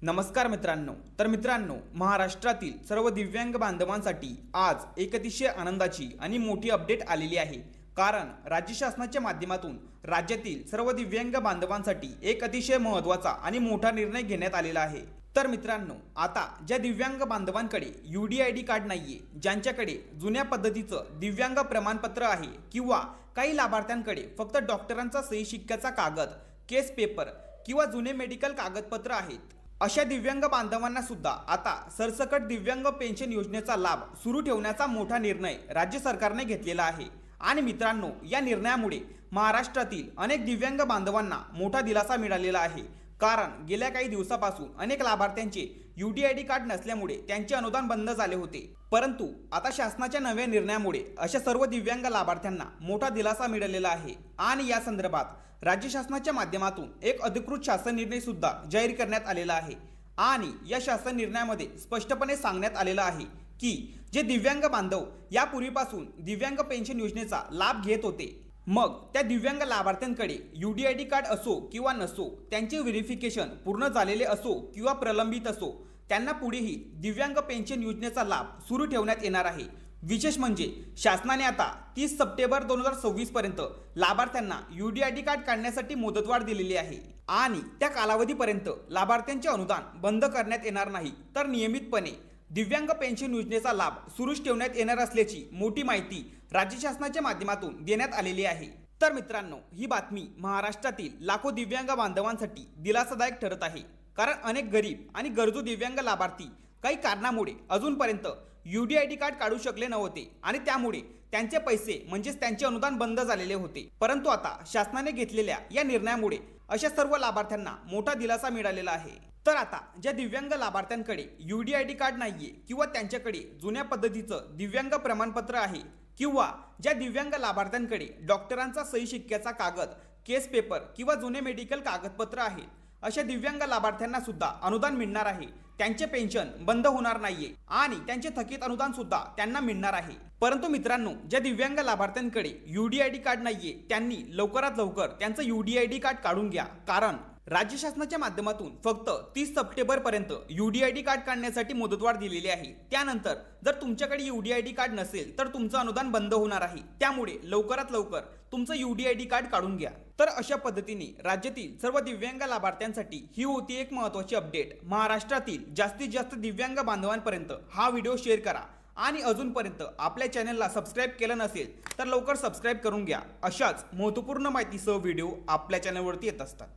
नमस्कार मित्रांनो, महाराष्ट्रातील सर्व दिव्यांग बांधवांसाठी आज एक अतिशय आनंदाची आणि मोठी अपडेट आलेली आहे। कारण राज्य शासनाच्या माध्यमातून राज्यातील सर्व दिव्यांग बांधवांसाठी एक अतिशय महत्त्वाचा आणि मोठा निर्णय घेण्यात आलेला आहे। तर मित्रांनो, आता ज्या दिव्यांग बांधवांकडे UDID कार्ड नाहीये, ज्यांच्याकडे जुन्या पद्धतीचं दिव्यांग प्रमाणपत्र आहे किंवा काही लाभार्थ्यांकडे फक्त डॉक्टरांचा सही शिक्क्याचा कागद, केस पेपर किंवा जुने मेडिकल कागदपत्र आहेत, अशा दिव्यांग बांधवांना सुद्धा आता सरसकट दिव्यांग पेन्शन योजनेचा लाभ सुरू ठेवण्याचा मोठा निर्णय राज्य सरकारने घेतलेला आहे। आणि मित्रांनो, या निर्णयामुळे महाराष्ट्रातील अनेक दिव्यांग बांधवांना मोठा दिलासा मिळालेला आहे। कारण गेल्या काही दिवसापासून अनेक लाभार्थ्यांचे UDID कार्ड नसल्यामुळे त्यांचे अनुदान बंद झाले होते। परंतु आता शासनाच्या नव्या निर्णयामुळे अशा सर्व दिव्यांग लाभार्थ्यांना मोठा दिलासा मिळालेला आहे। आणि या संदर्भात राज्य शासनाच्या माध्यमातून एक अधिकृत शासन निर्णय सुद्धा जाहीर करण्यात आलेला आहे। आणि या शासन निर्णयामध्ये स्पष्टपणे सांगण्यात आलेलं आहे की जे दिव्यांग बांधव यापूर्वीपासून दिव्यांग पेन्शन योजनेचा लाभ घेत होते, मग त्या दिव्यांग लाभार्थ्यांकडे UDID कार्ड असो किंवा नसो, त्यांचे व्हेरिफिकेशन पूर्ण झालेले असो किंवा प्रलंबित असो, त्यांना पुढेही दिव्यांग पेन्शन योजनेचा लाभ सुरू ठेवण्यात येणार आहे। विशेष म्हणजे शासनाने आता 30 सप्टेंबर 2026 पर्यंत लाभार्थ्यांना UDID कार्ड काढण्यासाठी मुदतवाढ दिलेली आहे। आणि त्या कालावधीपर्यंत लाभार्थ्यांचे अनुदान बंद करण्यात येणार नाही, तर नियमितपणे दिव्यांग पेन्शन योजनेचा लाभ सुरूच ठेवण्यात येणार असल्याची मोठी माहिती राज्य शासनाच्या माध्यमातून देण्यात आलेली आहे। तर मित्रांनो, ही बातमी महाराष्ट्रातील लाखो दिव्यांग बांधवांसाठी दिलासादायक ठरत आहे। कारण अनेक गरीब आणि गरजू दिव्यांग लाभार्थी काही कारणामुळे अजूनपर्यंत UDID कार्ड काढू शकले नव्हते आणि त्यामुळे त्यांचे पैसे म्हणजेच त्यांचे अनुदान बंद झालेले होते। परंतु आता शासनाने घेतलेल्या या निर्णयामुळे अशा सर्व लाभार्थ्यांना मोठा दिलासा मिळालेला आहे। तर आता ज्या दिव्यांग लाभार्थ्यांकडे UDID कार्ड नाहीये किंवा त्यांच्याकडे जुन्या पद्धतीचं दिव्यांग प्रमाणपत्र आहे किंवा ज्या दिव्यांग लाभार्थ्यांकडे डॉक्टरांचा सही शिक्क्याचा कागद, केस पेपर किंवा जुने मेडिकल कागदपत्र आहे, अशा दिव्यांग लाभार्थ्यांना सुद्धा अनुदान मिळणार आहे। त्यांचे पेन्शन बंद होणार नाहीये आणि त्यांचे थकीत अनुदान सुद्धा त्यांना मिळणार आहे। परंतु मित्रांनो, ज्या दिव्यांग लाभार्थ्यांकडे UDID कार्ड नाहीये, त्यांनी लवकरात लवकर त्यांचं UDID कार्ड काढून घ्या। कारण राज्य शासनाच्या माध्यमातून फक्त 30 सप्टेंबर पर्यंत UDID कार्ड काढण्यासाठी मुदतवाढ दिलेली आहे। त्यानंतर जर तुमच्याकडे UDID कार्ड नसेल तर तुमचं अनुदान बंद होणार आहे। त्यामुळे लवकरात लवकर तुमचं UDID कार्ड काढून घ्या। तर अशा पद्धतीने राज्यातील सर्व दिव्यांग लाभार्थ्यांसाठी ही होती एक महत्त्वाची अपडेट। महाराष्ट्रातील जास्तीत जास्त दिव्यांग बांधवांपर्यंत हा व्हिडिओ शेअर करा आणि अजूनपर्यंत आपल्या चॅनलला सबस्क्राइब केलं नसेल तर लवकर सबस्क्राइब करून घ्या। अशाच महत्त्वपूर्ण माहितीसह व्हिडिओ आपल्या चॅनलवरती येत असतात।